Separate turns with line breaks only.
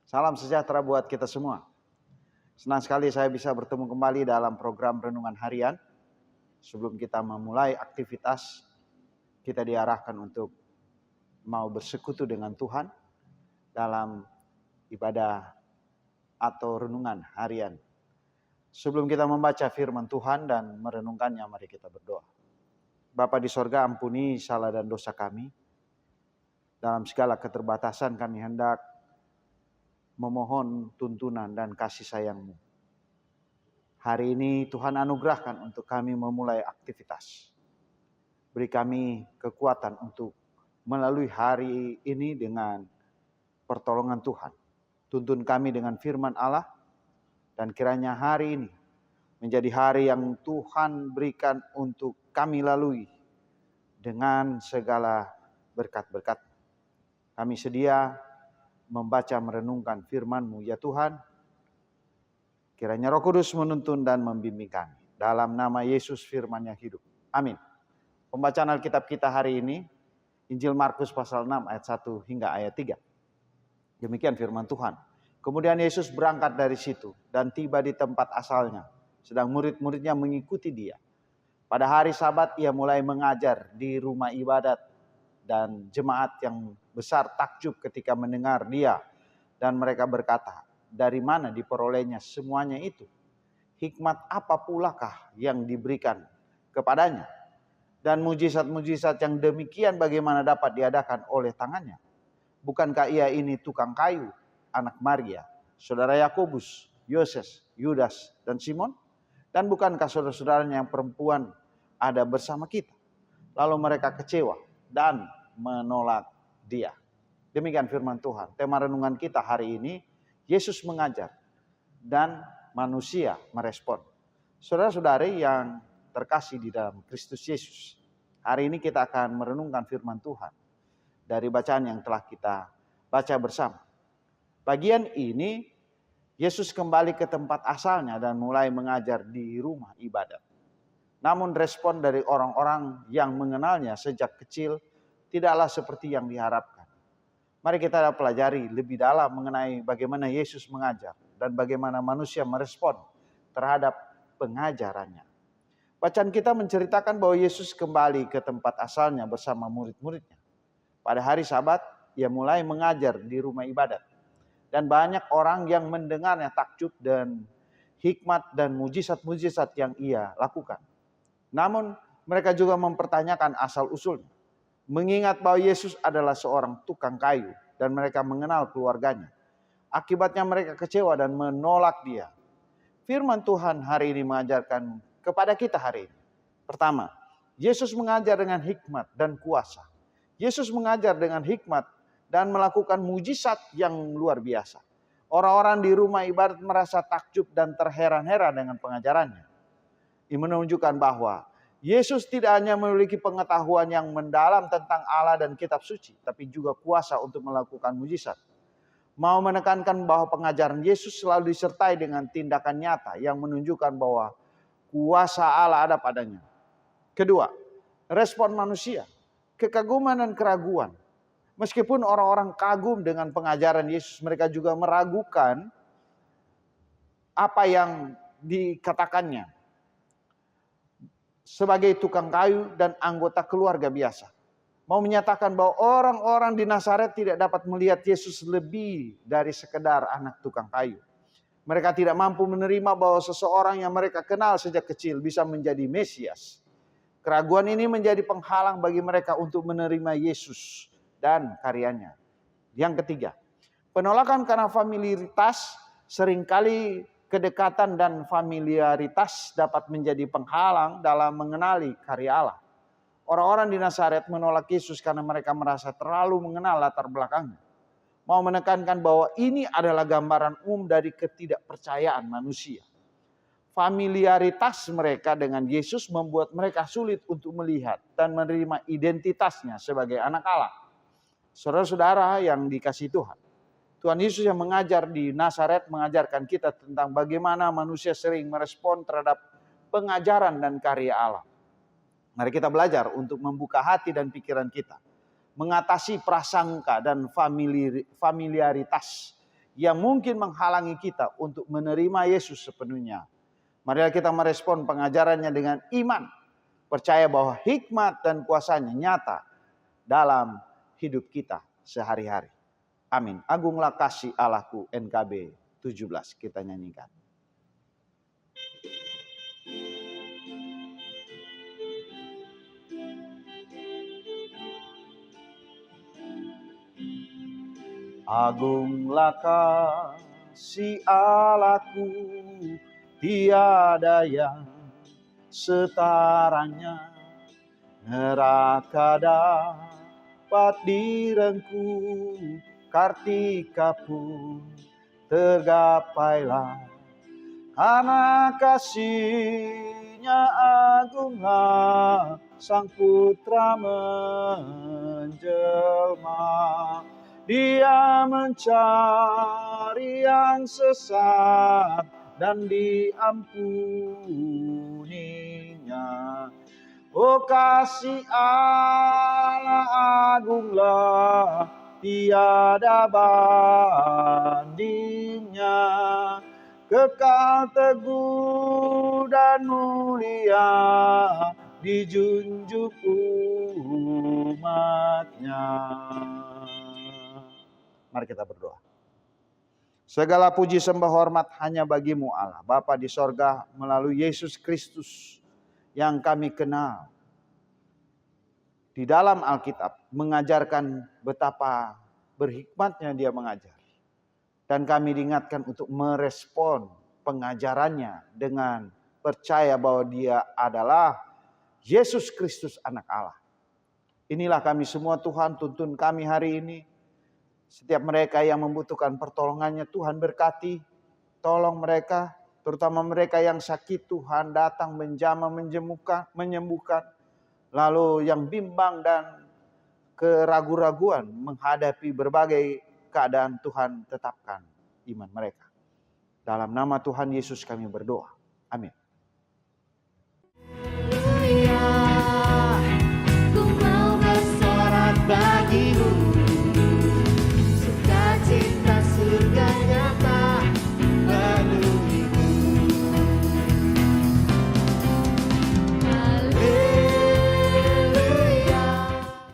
Salam sejahtera buat kita semua. Senang sekali saya bisa bertemu kembali dalam program Renungan Harian. Sebelum kita memulai aktivitas, kita diarahkan untuk mau bersekutu dengan Tuhan dalam ibadah atau renungan harian. Sebelum kita membaca firman Tuhan dan merenungkannya, mari kita berdoa. Bapa di sorga, ampuni salah dan dosa kami. Dalam segala keterbatasan kami hendak memohon tuntunan dan kasih sayang-Mu. Hari ini Tuhan anugerahkan untuk kami memulai aktivitas. Beri kami kekuatan untuk melalui hari ini dengan pertolongan Tuhan. Tuntun kami dengan firman Allah, dan kiranya hari ini menjadi hari yang Tuhan berikan untuk kami lalui dengan segala berkat-berkat. Kami sedia membaca merenungkan firman-Mu ya Tuhan. Kiranya Roh Kudus menuntun dan membimbing kami. Dalam nama Yesus firman yang hidup. Amin. Pembacaan Alkitab kita hari ini, Injil Markus pasal 6 ayat 1 hingga ayat 3. Demikian firman Tuhan. Kemudian Yesus berangkat dari situ dan tiba di tempat asalnya. Sedang murid-muridnya mengikuti dia. Pada hari Sabat ia mulai mengajar di rumah ibadat. Dan jemaat yang besar takjub ketika mendengar dia. Dan mereka berkata, dari mana diperolehnya semuanya itu? Hikmat apa pulakah yang diberikan kepadanya? Dan mujizat-mujizat yang demikian bagaimana dapat diadakan oleh tangannya? Bukankah ia ini tukang kayu, anak Maria, saudara Yakobus, Yoses, Yudas, dan Simon? Dan bukankah saudara-saudaranya yang perempuan ada bersama kita? Lalu mereka kecewa dan menolak dia. Demikian firman Tuhan. Tema renungan kita hari ini, Yesus mengajar dan manusia merespon. Saudara-saudari yang terkasih di dalam Kristus Yesus, hari ini kita akan merenungkan firman Tuhan dari bacaan yang telah kita baca bersama. Bagian ini, Yesus kembali ke tempat asalnya dan mulai mengajar di rumah ibadat. Namun respon dari orang-orang yang mengenalnya sejak kecil tidaklah seperti yang diharapkan. Mari kita pelajari lebih dalam mengenai bagaimana Yesus mengajar dan bagaimana manusia merespon terhadap pengajarannya. Bacaan kita menceritakan bahwa Yesus kembali ke tempat asalnya bersama murid-muridnya. Pada hari Sabat, ia mulai mengajar di rumah ibadat. Dan banyak orang yang mendengarnya takjub dan hikmat dan mujizat-mujizat yang ia lakukan. Namun mereka juga mempertanyakan asal-usulnya. Mengingat bahwa Yesus adalah seorang tukang kayu dan mereka mengenal keluarganya. Akibatnya mereka kecewa dan menolak dia. Firman Tuhan hari ini mengajarkan kepada kita hari ini. Pertama, Yesus mengajar dengan hikmat dan kuasa. Yesus mengajar dengan hikmat dan melakukan mujizat yang luar biasa. Orang-orang di rumah ibadat merasa takjub dan terheran-heran dengan pengajarannya. Ini menunjukkan bahwa Yesus tidak hanya memiliki pengetahuan yang mendalam tentang Allah dan kitab suci, tapi juga kuasa untuk melakukan mujizat. Mau menekankan bahwa pengajaran Yesus selalu disertai dengan tindakan nyata yang menunjukkan bahwa kuasa Allah ada padanya. Kedua, respon manusia, kekaguman dan keraguan. Meskipun orang-orang kagum dengan pengajaran Yesus, mereka juga meragukan apa yang dikatakannya. Sebagai tukang kayu dan anggota keluarga biasa. Mau menyatakan bahwa orang-orang di Nazaret tidak dapat melihat Yesus lebih dari sekedar anak tukang kayu. Mereka tidak mampu menerima bahwa seseorang yang mereka kenal sejak kecil bisa menjadi Mesias. Keraguan ini menjadi penghalang bagi mereka untuk menerima Yesus dan karyanya. Yang ketiga, penolakan karena familiaritas seringkali kedekatan dan familiaritas dapat menjadi penghalang dalam mengenali karya Allah. Orang-orang di Nazaret menolak Yesus karena mereka merasa terlalu mengenal latar belakangnya. Mau menekankan bahwa ini adalah gambaran umum dari ketidakpercayaan manusia. Familiaritas mereka dengan Yesus membuat mereka sulit untuk melihat dan menerima identitasnya sebagai anak Allah. Saudara-saudara yang dikasihi Tuhan. Tuhan Yesus yang mengajar di Nazaret mengajarkan kita tentang bagaimana manusia sering merespon terhadap pengajaran dan karya Allah. Mari kita belajar untuk membuka hati dan pikiran kita. Mengatasi prasangka dan familiaritas yang mungkin menghalangi kita untuk menerima Yesus sepenuhnya. Marilah kita merespon pengajarannya dengan iman. Percaya bahwa hikmat dan kuasanya nyata dalam hidup kita sehari-hari. Amin. Agunglah kasih Allahku, NKB 17 kita nyanyikan. Agunglah kasih Allahku, tiada yang setaranya. Neraka dapat direngkuh, kartika pun tergapailah. Karena kasih-Nya agunglah, Sang Putra menjelma. Dia mencari yang sesat dan diampuninya. Oh kasih Allah agunglah, tiada bandingnya. Kekal teguh dan mulia, dijunjung umat-Nya. Mari kita berdoa. Segala puji sembah hormat hanya bagi-Mu Allah, Bapa di sorga, melalui Yesus Kristus yang kami kenal. Di dalam Alkitab mengajarkan betapa berhikmatnya Dia mengajar. Dan kami diingatkan untuk merespon pengajarannya dengan percaya bahwa Dia adalah Yesus Kristus anak Allah. Inilah kami semua Tuhan, tuntun kami hari ini. Setiap mereka yang membutuhkan pertolongannya Tuhan berkati. Tolong mereka, terutama mereka yang sakit Tuhan datang menjamah, menyembuhkan. Lalu yang bimbang dan keraguan-raguan menghadapi berbagai keadaan Tuhan tetapkan iman mereka. Dalam nama Tuhan Yesus kami berdoa. Amin.